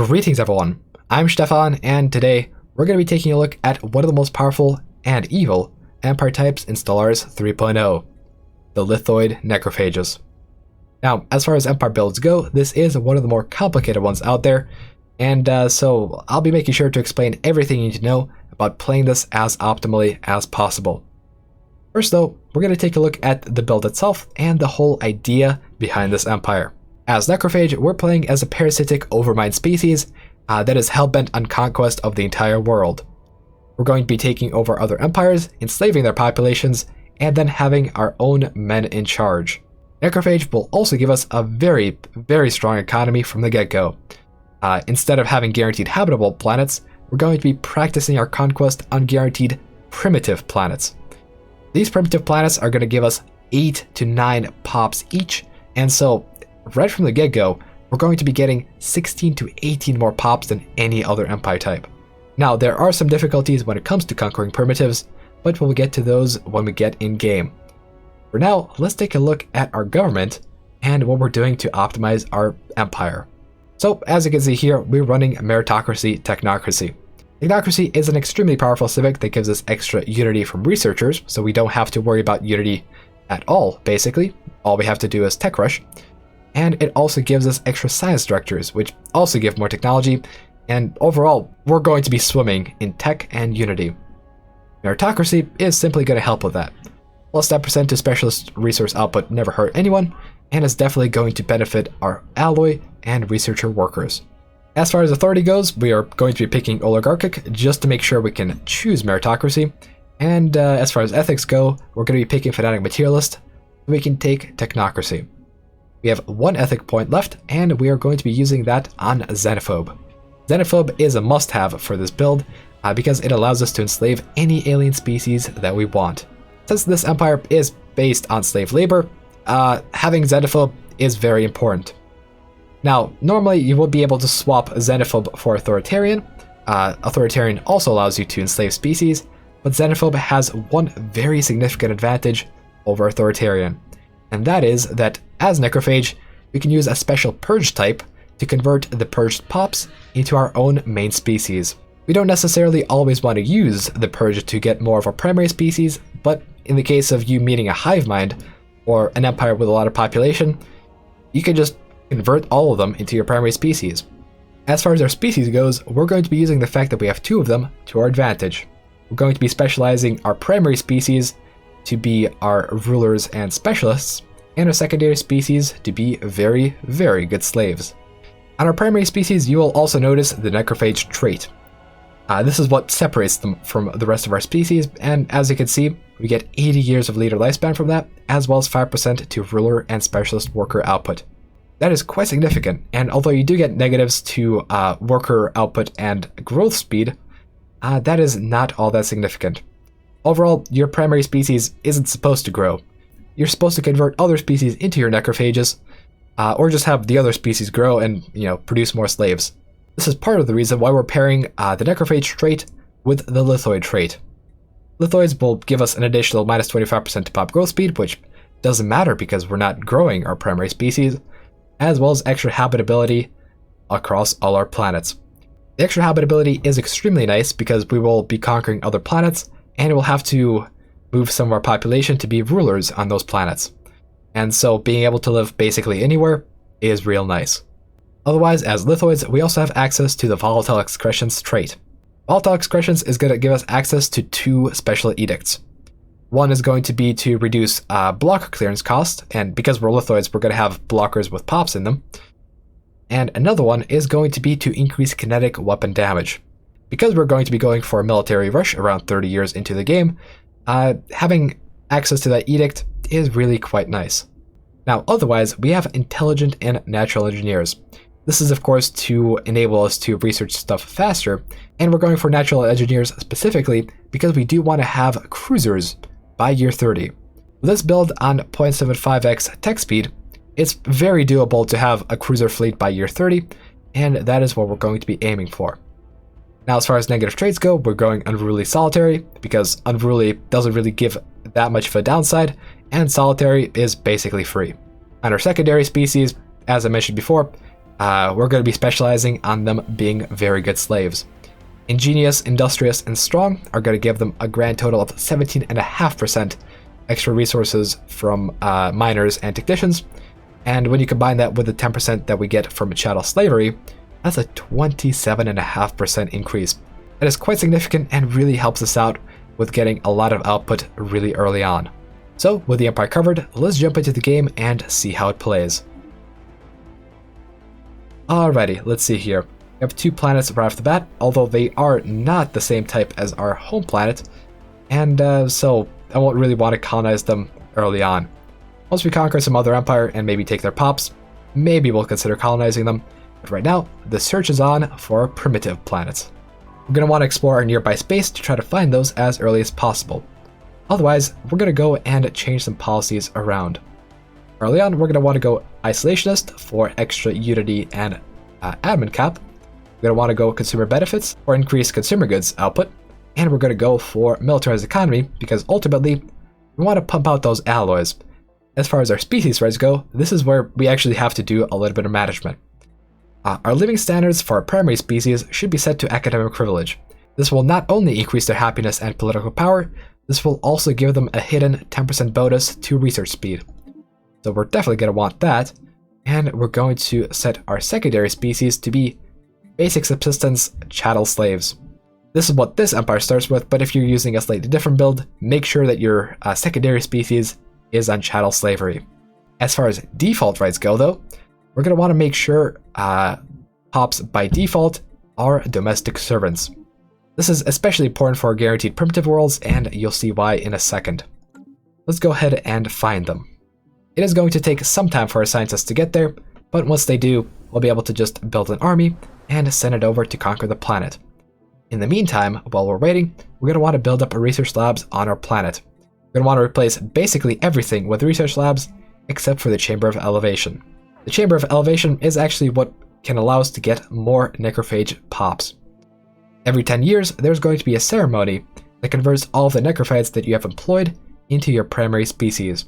Greetings everyone, I'm Stefan, and today we're going to be taking a look at one of the most powerful and evil empire types in Stellaris 3.0, the Lithoid Necrophages. Now, as far as empire builds go, this is one of the more complicated ones out there, and so I'll be making sure to explain everything you need to know about playing this as optimally as possible. First though, we're going to take a look at the build itself and the whole idea behind this empire. As Necrophage, we're playing as a parasitic overmind species that is hellbent on conquest of the entire world. We're going to be taking over other empires, enslaving their populations, and then having our own men in charge. Necrophage will also give us a very strong economy from the get-go. Instead of having guaranteed habitable planets, we're going to be practicing our conquest on guaranteed primitive planets. These primitive planets are going to give us 8 to 9 pops each, and so right from the get-go, we're going to be getting 16 to 18 more pops than any other empire type. Now, there are some difficulties when it comes to conquering primitives, but we'll get to those when we get in-game. For now, let's take a look at our government and what we're doing to optimize our empire. So, as you can see here, we're running meritocracy technocracy. Technocracy is an extremely powerful civic that gives us extra unity from researchers, so we don't have to worry about unity at all, basically. All we have to do is tech rush. And it also gives us extra science directors, which also give more technology, and overall, we're going to be swimming in tech and unity. Meritocracy is simply going to help with that. Plus 10% to specialist resource output never hurt anyone, and is definitely going to benefit our alloy and researcher workers. As far as authority goes, we are going to be picking oligarchic just to make sure we can choose meritocracy, and as far as ethics go, we're going to be picking fanatic materialist so we can take technocracy. We have one ethic point left, and we are going to be using that on xenophobe. Xenophobe is a must-have for this build because it allows us to enslave any alien species that we want. Since this empire is based on slave labor, having xenophobe is very important. Now, normally you will be able to swap xenophobe for authoritarian. Authoritarian also allows you to enslave species, but xenophobe has one very significant advantage over authoritarian, and that is that as Necrophage, we can use a special purge type to convert the purged pops into our own main species. We don't necessarily always want to use the purge to get more of our primary species, but in the case of you meeting a hive mind or an empire with a lot of population, you can just convert all of them into your primary species. As far as our species goes, we're going to be using the fact that we have 2 of them to our advantage. We're going to be specializing our primary species to be our rulers and specialists, and our secondary species to be very good slaves. On our primary species, you will also notice the Necrophage trait. This is what separates them from the rest of our species, and as you can see, we get 80 years of leader lifespan from that, as well as 5% to ruler and specialist worker output. That is quite significant, and although you do get negatives to worker output and growth speed, that is not all that significant. Overall, your primary species isn't supposed to grow. You're supposed to convert other species into your necrophages, or just have the other species grow and, produce more slaves. This is part of the reason why we're pairing the necrophage trait with the lithoid trait. Lithoids will give us an additional minus 25% to pop growth speed, which doesn't matter because we're not growing our primary species, as well as extra habitability across all our planets. The extra habitability is extremely nice because we will be conquering other planets, and we'll have to move some of our population to be rulers on those planets. And so being able to live basically anywhere is real nice. Otherwise, as lithoids, we also have access to the volatile excretions trait. Volatile excretions is going to give us access to 2 special edicts. One is going to be to reduce block clearance cost, and because we're lithoids, we're going to have blockers with pops in them. And another one is going to be to increase kinetic weapon damage. Because we're going to be going for a military rush around 30 years into the game, having access to that edict is really quite nice. Now, otherwise, we have intelligent and natural engineers. This is, of course, to enable us to research stuff faster, and we're going for natural engineers specifically because we do want to have cruisers by year 30. With this build on 0.75x tech speed, it's very doable to have a cruiser fleet by year 30, and that is what we're going to be aiming for. Now, as far as negative traits go, we're going Unruly Solitary, because Unruly doesn't really give that much of a downside, and Solitary is basically free. On our secondary species, as I mentioned before, we're going to be specializing on them being very good slaves. Ingenious, industrious, and strong are going to give them a grand total of 17.5% extra resources from miners and technicians, and when you combine that with the 10% that we get from chattel slavery, that's a 27.5% increase. That is quite significant and really helps us out with getting a lot of output really early on. So, with the Empire covered, let's jump into the game and see how it plays. Alrighty, let's see here. We have 2 planets right off the bat, although they are not the same type as our home planet, and so I won't really want to colonize them early on. Once we conquer some other empire and maybe take their pops, maybe we'll consider colonizing them, but right now, the search is on for primitive planets. We're going to want to explore our nearby space to try to find those as early as possible. Otherwise, we're going to go and change some policies around. Early on, we're going to want to go isolationist for extra unity and admin cap. We're going to want to go consumer benefits for increased consumer goods output. And we're going to go for militarized economy because ultimately, we want to pump out those alloys. As far as our species rights go, this is where we actually have to do a little bit of management. Our living standards for our primary species should be set to academic privilege. This will not only increase their happiness and political power, this will also give them a hidden 10% bonus to research speed. So we're definitely going to want that, and we're going to set our secondary species to be basic subsistence chattel slaves. This is what this empire starts with, but if you're using a slightly different build, make sure that your secondary species is on chattel slavery. As far as default rights go though, we're going to want to make sure pops by default are domestic servants. This is especially important for guaranteed primitive worlds, and you'll see why in a second. Let's go ahead and find them. It is going to take some time for our scientists to get there, but once they do, we'll be able to just build an army and send it over to conquer the planet. In the meantime, while we're waiting, we're going to want to build up research labs on our planet. We're going to want to replace basically everything with research labs, except for the Chamber of Elevation. The Chamber of Elevation is actually what can allow us to get more necrophage pops. Every 10 years, there's going to be a ceremony that converts all of the necrophages that you have employed into your primary species.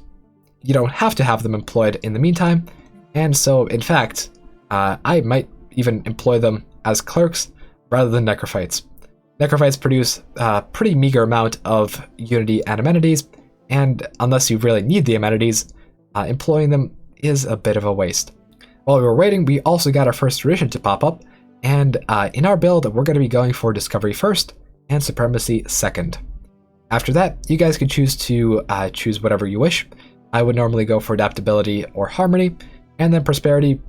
You don't have to have them employed in the meantime, and so, in fact, I might even employ them as clerks rather than necrophytes. Necrophytes produce a pretty meager amount of unity and amenities, and unless you really need the amenities, employing them is a bit of a waste. While we were waiting, we also got our first tradition to pop up, and in our build, we're going to be going for Discovery first and Supremacy second. After that, you guys can choose to choose whatever you wish. I would normally go for Adaptability or Harmony, and then Prosperity,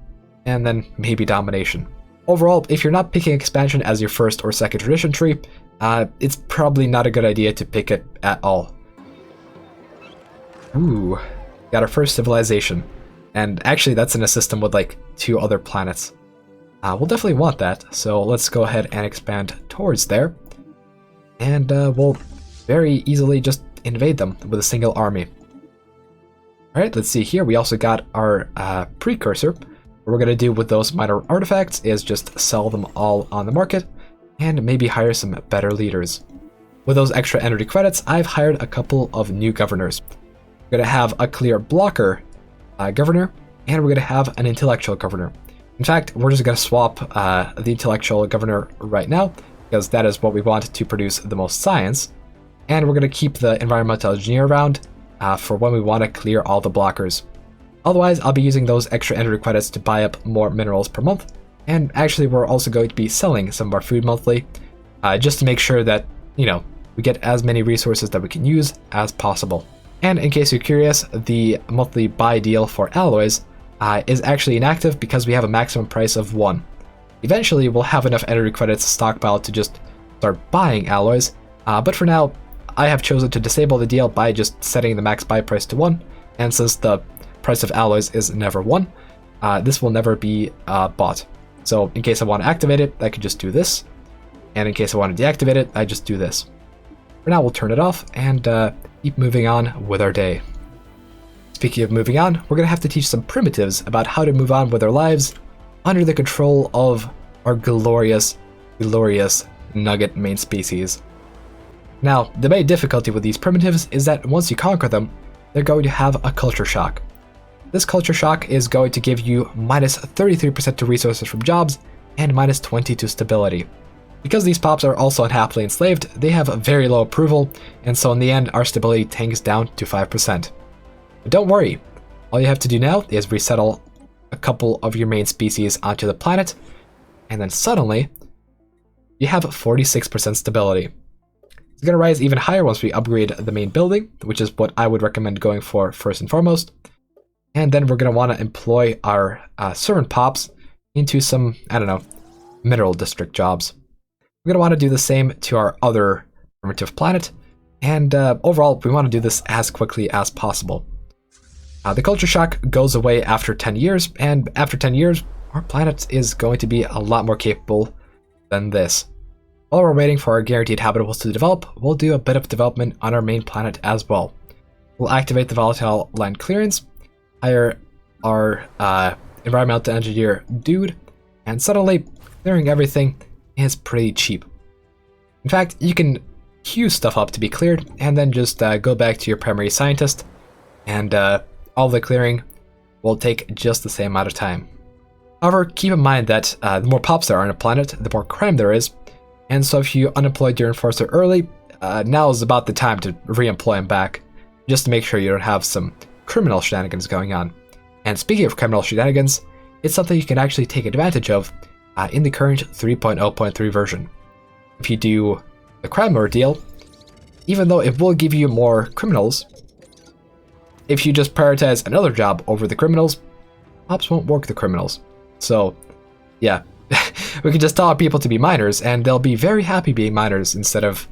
and then maybe Domination. Overall, if you're not picking Expansion as your first or second tradition tree, it's probably not a good idea to pick it at all. Ooh, got our first civilization. And actually, that's in a system with like 2 other planets. We'll definitely want that, so let's go ahead and expand towards there. And we'll very easily just invade them with a single army. Alright, let's see here. We also got our precursor. What we're going to do with those minor artifacts is just sell them all on the market and maybe hire some better leaders. With those extra energy credits, I've hired a couple of new governors. We're going to have a clear blocker governor, and we're going to have an intellectual governor. In fact, we're just going to swap the intellectual governor right now, because that is what we want to produce the most science. And we're going to keep the environmental engineer around for when we want to clear all the blockers. Otherwise, I'll be using those extra energy credits to buy up more minerals per month. And actually, we're also going to be selling some of our food monthly, just to make sure that, you know, we get as many resources that we can use as possible. And in case you're curious, the monthly buy deal for alloys is actually inactive because we have a maximum price of 1. Eventually, we'll have enough energy credits stockpiled to just start buying alloys, but for now, I have chosen to disable the deal by just setting the max buy price to 1, and since the price of alloys is never 1, this will never be bought. So in case I want to activate it, I can just do this, and in case I want to deactivate it, I just do this. For now, we'll turn it off and keep moving on with our day. Speaking of moving on, we're going to have to teach some primitives about how to move on with their lives under the control of our glorious, glorious nugget main species. Now, the main difficulty with these primitives is that once you conquer them, they're going to have a culture shock. This culture shock is going to give you minus 33% to resources from jobs and minus 20 to stability. Because these pops are also unhappily enslaved, they have very low approval, and so in the end our stability tanks down to 5%. But don't worry, all you have to do now is resettle a couple of your main species onto the planet, and then suddenly you have 46% stability. It's going to rise even higher once we upgrade the main building, which is what I would recommend going for first and foremost. And then we're going to want to employ our servant pops into some, I don't know, mineral district jobs. We're going to want to do the same to our other primitive planet, and overall we want to do this as quickly as possible. The culture shock goes away after 10 years, and after 10 years our planet is going to be a lot more capable than this. While we're waiting for our guaranteed habitables to develop, we'll do a bit of development on our main planet as well. We'll activate the volatile land clearance, hire our environmental engineer dude, and suddenly clearing everything is pretty cheap. In fact, you can queue stuff up to be cleared and then just go back to your primary scientist, and all the clearing will take just the same amount of time. However, keep in mind that the more pops there are on a planet, the more crime there is, and so if you unemployed your enforcer early, now is about the time to re-employ him back, just to make sure you don't have some criminal shenanigans going on. And speaking of criminal shenanigans, it's something you can actually take advantage of in the current 3.0.3 version. If you do the crime lord deal, even though it will give you more criminals, if you just prioritize another job over the criminals, pops won't work the criminals. So, yeah, we can just tell people to be miners, and they'll be very happy being miners instead of,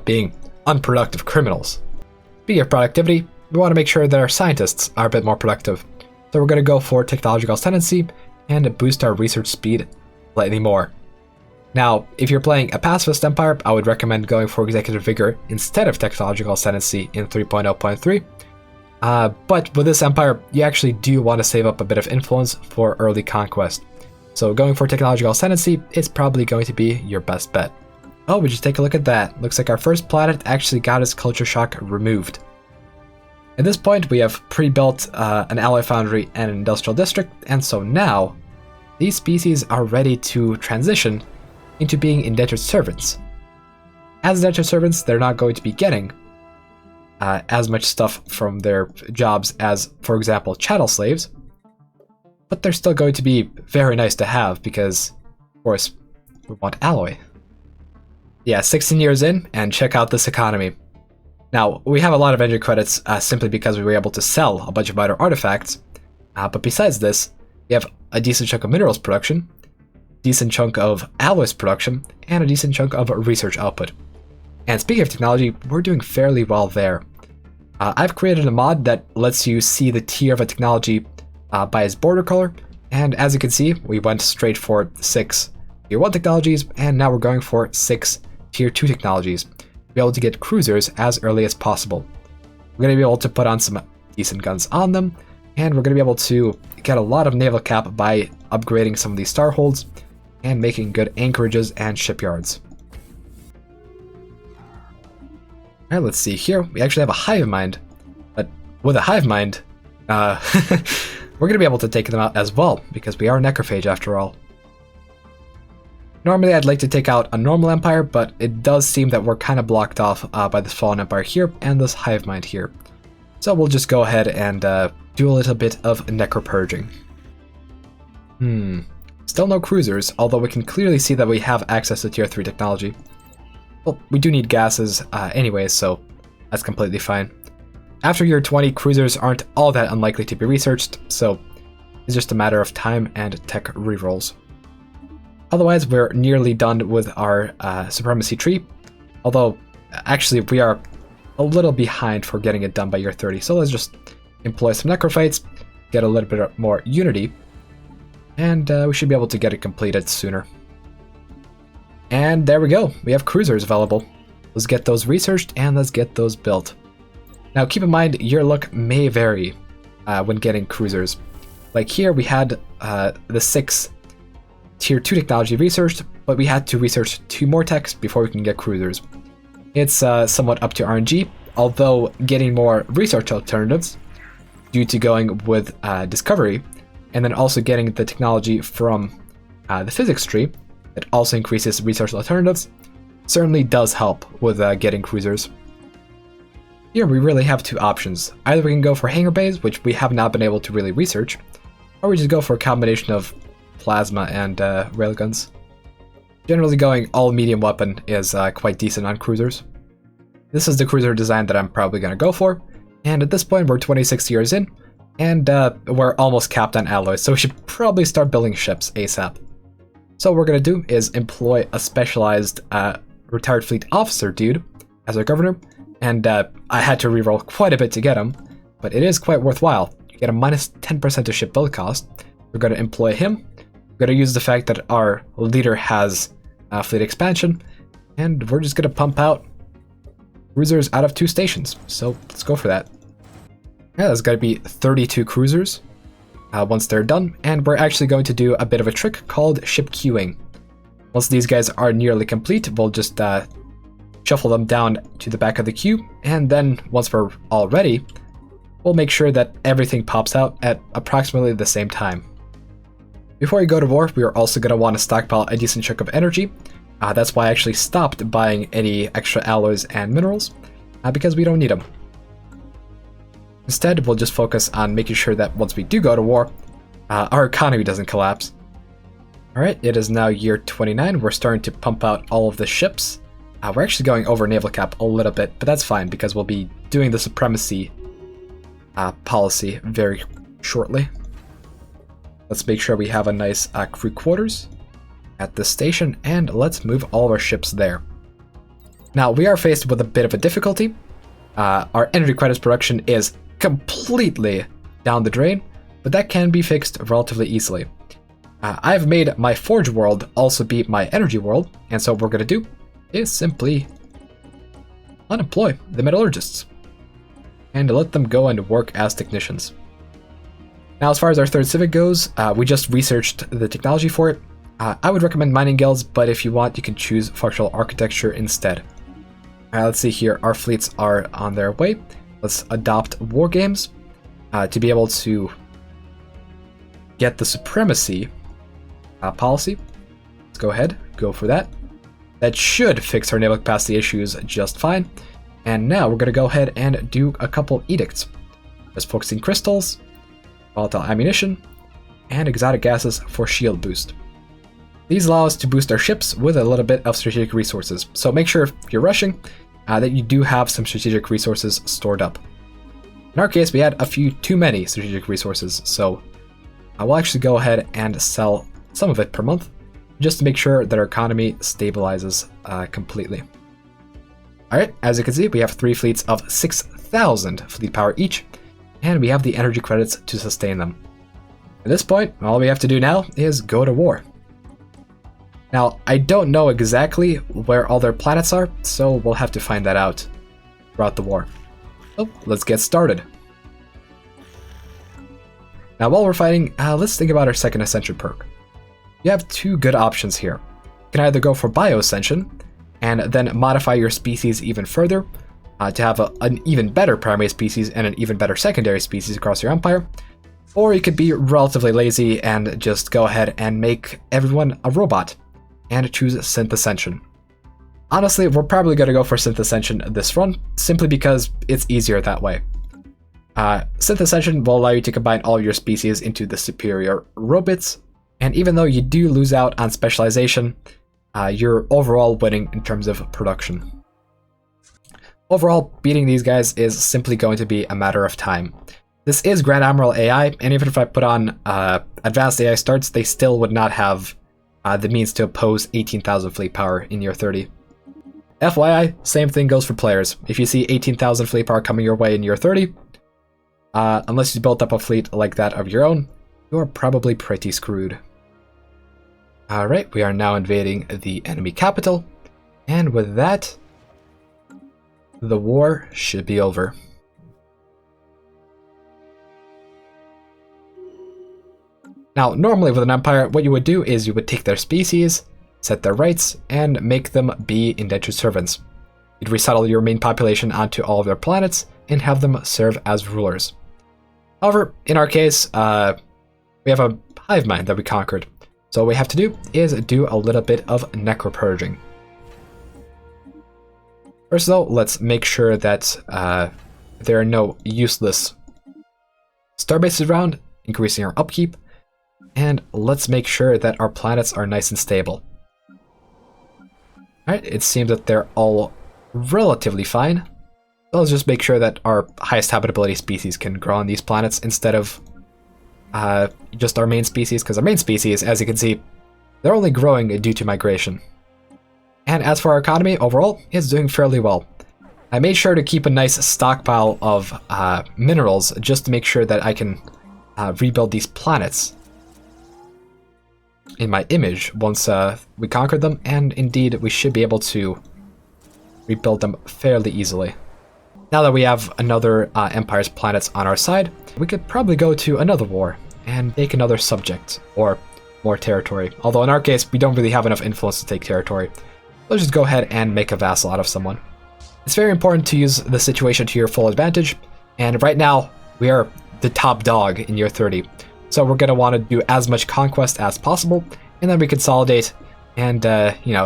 being unproductive criminals. Speaking of productivity, we want to make sure that our scientists are a bit more productive. So we're going to go for technological ascendancy and boost our research speed slightly more. Now, if you're playing a pacifist empire, I would recommend going for executive vigor instead of technological ascendancy in 3.0.3. But with this empire, you actually do want to save up a bit of influence for early conquest. So going for technological ascendancy is probably going to be your best bet. Oh, we just take a look at that. Looks like our first planet actually got its culture shock removed. At this point, we have pre-built an alloy foundry and an industrial district, and so now these species are ready to transition into being indentured servants. As indentured servants, they're not going to be getting as much stuff from their jobs as, for example, chattel slaves, but they're still going to be very nice to have because, of course, we want alloy. Yeah, 16 years in, and check out this economy. Now, we have a lot of engine credits simply because we were able to sell a bunch of minor artifacts, but besides this, we have a decent chunk of minerals production, decent chunk of alloys production, and a decent chunk of research output. And speaking of technology, we're doing fairly well there. I've created a mod that lets you see the tier of a technology by its border color, and as you can see, we went straight for 6 tier 1 technologies, and now we're going for 6 tier 2 technologies to be able to get cruisers as early as possible. We're going to be able to put on some decent guns on them, and we're going to be able to get a lot of naval cap by upgrading some of these starholds and making good anchorages and shipyards. Alright, let's see here. We actually have a hive mind, but with a hive mind, we're going to be able to take them out as well, because we are a necrophage after all. Normally I'd like to take out a normal empire, but it does seem that we're kind of blocked off by this fallen empire here and this hive mind here. So we'll just go ahead and do a little bit of necropurging. Still no cruisers, although we can clearly see that we have access to tier 3 technology. Well, we do need gases anyways, so that's completely fine. After year 20, cruisers aren't all that unlikely to be researched, so it's just a matter of time and tech rerolls. Otherwise, we're nearly done with our supremacy tree, although actually we are a little behind for getting it done by year 30, so let's just employ some necrophytes, get a little bit more unity, and we should be able to get it completed sooner. And there we go, we have cruisers available. Let's get those researched and let's get those built. Now keep in mind, your luck may vary when getting cruisers. Like here we had the 6 tier 2 technology researched, but we had to research 2 more techs before we can get cruisers. It's somewhat up to RNG, although getting more research alternatives due to going with discovery, and then also getting the technology from the physics tree that also increases research alternatives, certainly does help with getting cruisers. Here we really have two options. Either we can go for hangar bays, which we have not been able to really research, or we just go for a combination of plasma and railguns. Generally going all medium weapon is quite decent on cruisers. This is the cruiser design that I'm probably going to go for, and at this point we're 26 years in, and we're almost capped on alloys, so we should probably start building ships ASAP. So what we're going to do is employ a specialized retired fleet officer dude as our governor, and I had to reroll quite a bit to get him, but it is quite worthwhile. You get a minus 10% to ship build cost. We're going to employ him. We're going to use the fact that our leader has fleet expansion, and we're just going to pump out cruisers out of 2 stations. So let's go for that. Yeah, there's going to be 32 cruisers once they're done, and we're actually going to do a bit of a trick called ship queuing. Once these guys are nearly complete, we'll just shuffle them down to the back of the queue, and then once we're all ready, we'll make sure that everything pops out at approximately the same time. Before we go to war, we are also going to want to stockpile a decent chunk of energy. That's why I actually stopped buying any extra alloys and minerals, because we don't need them. Instead, we'll just focus on making sure that once we do go to war, our economy doesn't collapse. Alright, it is now year 29. We're starting to pump out all of the ships. We're actually going over naval cap a little bit, but that's fine because we'll be doing the supremacy policy very shortly. Let's make sure we have a nice crew quarters at this station, and let's move all of our ships there. Now, we are faced with a bit of a difficulty. Our energy credits production is completely down the drain, but that can be fixed relatively easily. I've made my forge world also be my energy world, and so what we're going to do is simply unemploy the metallurgists and let them go and work as technicians. Now, as far as our third civic goes, we just researched the technology for it. I would recommend mining guilds, but if you want, you can choose functional architecture instead. Let's see here. Our fleets are on their way. Let's adopt war games to be able to get the supremacy policy. Let's go ahead, go for that. That should fix our naval capacity issues just fine. And now we're going to go ahead and do a couple edicts. Just focusing crystals, volatile ammunition, and exotic gases for shield boost. These allow us to boost our ships with a little bit of strategic resources. So make sure if you're rushing that you do have some strategic resources stored up. In our case, we had a few too many strategic resources, so I will actually go ahead and sell some of it per month, just to make sure that our economy stabilizes completely. Alright, as you can see, we have 3 fleets of 6,000 fleet power each, and we have the energy credits to sustain them. At this point, all we have to do now is go to war. Now, I don't know exactly where all their planets are, so we'll have to find that out throughout the war. So, let's get started. Now, while we're fighting, let's think about our second ascension perk. You have 2 good options here. You can either go for Bio-Ascension, and then modify your species even further to have an even better primary species and an even better secondary species across your empire, or you could be relatively lazy and just go ahead and make everyone a robot and choose Synth Ascension. Honestly, we're probably going to go for Synth Ascension this run, simply because it's easier that way. Synth Ascension will allow you to combine all of your species into the superior robots, and even though you do lose out on specialization, you're overall winning in terms of production. Overall, beating these guys is simply going to be a matter of time. This is Grand Admiral AI, and even if I put on advanced AI starts, they still would not have the means to oppose 18,000 fleet power in year 30. FYI, same thing goes for players. If you see 18,000 fleet power coming your way in year 30, unless you built up a fleet like that of your own, you're probably pretty screwed. Alright, we are now invading the enemy capital, and with that, the war should be over. Now, normally with an empire, what you would do is you would take their species, set their rights, and make them be indentured servants. You'd resettle your main population onto all of their planets and have them serve as rulers. However, in our case, we have a hive mind that we conquered. So what we have to do is do a little bit of necropurging. First though, let's make sure that there are no useless starbases around, increasing our upkeep, and let's make sure that our planets are nice and stable. Alright, it seems that they're all relatively fine. So let's just make sure that our highest habitability species can grow on these planets instead of just our main species, because our main species, as you can see, they're only growing due to migration. And as for our economy, overall, it's doing fairly well. I made sure to keep a nice stockpile of minerals just to make sure that I can rebuild these planets in my image once we conquered them, and indeed we should be able to rebuild them fairly easily. Now that we have another Empire's planets on our side, we could probably go to another war and take another subject, or more territory. Although in our case, we don't really have enough influence to take territory. Let's just go ahead and make a vassal out of someone. It's very important to use the situation to your full advantage, and right now, we are the top dog in year 30. So we're going to want to do as much conquest as possible, and then we consolidate and,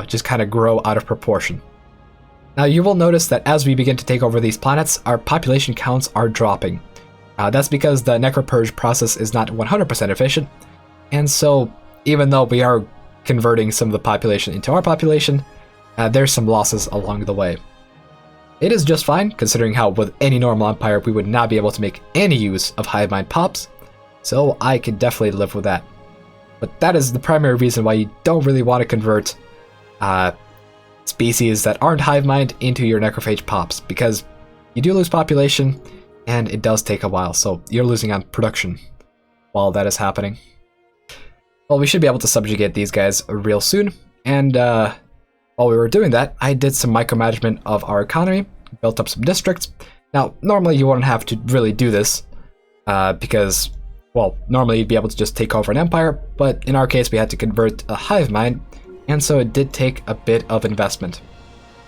just kind of grow out of proportion. Now you will notice that as we begin to take over these planets, our population counts are dropping. That's because the necropurge process is not 100% efficient, and so even though we are converting some of the population into our population, there's some losses along the way. It is just fine, considering how with any normal empire we would not be able to make any use of hive mind pops, so I could definitely live with that. But that is the primary reason why you don't really want to convert species that aren't hive mind into your necrophage pops, because you do lose population and it does take a while, so you're losing on production while that is happening. Well, we should be able to subjugate these guys real soon, and while we were doing that, I did some micromanagement of our economy, built up some districts. Now, normally you wouldn't have to really do this, because, well, normally you'd be able to just take over an empire, but in our case we had to convert a hive mind, and so it did take a bit of investment.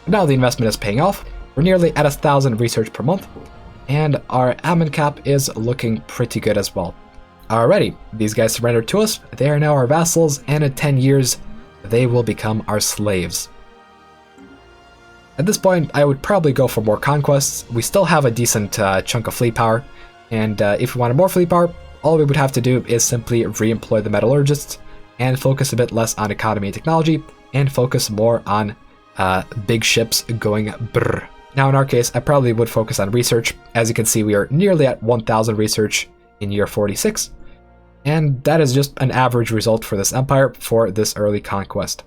But now the investment is paying off. We're nearly at 1,000 research per month, and our admin cap is looking pretty good as well. Alrighty, these guys surrendered to us. They are now our vassals, and in 10 years, they will become our slaves. At this point, I would probably go for more conquests. We still have a decent chunk of fleet power, and if we wanted more fleet power, all we would have to do is simply re-employ the metallurgists and focus a bit less on economy and technology, and focus more on big ships going brrr. Now in our case, I probably would focus on research. As you can see, we are nearly at 1,000 research in year 46, and that is just an average result for this empire for this early conquest.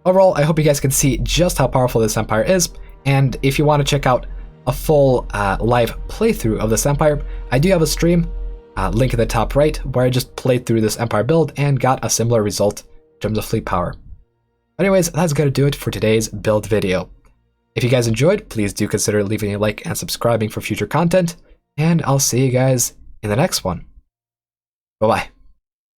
Overall, I hope you guys can see just how powerful this empire is, and if you want to check out a full live playthrough of this empire, I do have a stream, link in the top right, where I just played through this empire build and got a similar result in terms of fleet power. Anyways, that's going to do it for today's build video. If you guys enjoyed, please do consider leaving a like and subscribing for future content, and I'll see you guys in the next one. Bye-bye.